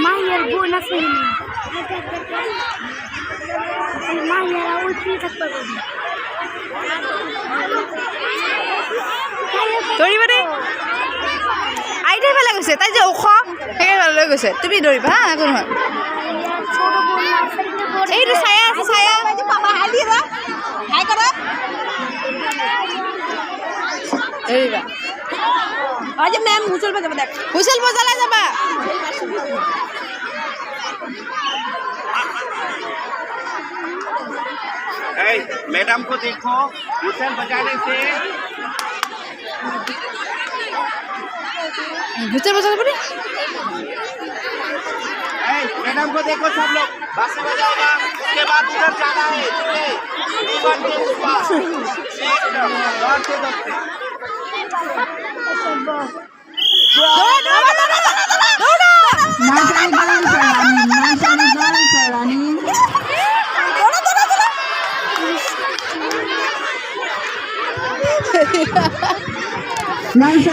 মাহিয়ার বোন আছে মাহিয়ারা ওই ফ্রি থাকতে পারবে দৌৰিবানে আইতাই ভাল গৈছে তাই যে ওখ সেইকাৰণে ভাল লৈ গৈছে তুমি দৌৰিবা হা একো নহয় এইটো ছায়া আছে ছায়া দৌৰিবা आज मैम हुसल बजाबा देख হুইচেল বজালাই যাবা मैडम को देखो हुसल बजाने से হুইচেল বজালে পারে मैडम को देखो सब लोग बांसुरी बजाएगा उसके बाद उधर जाना है ठीक है ऊपर के ऊपर एकदम और से दबते नाइस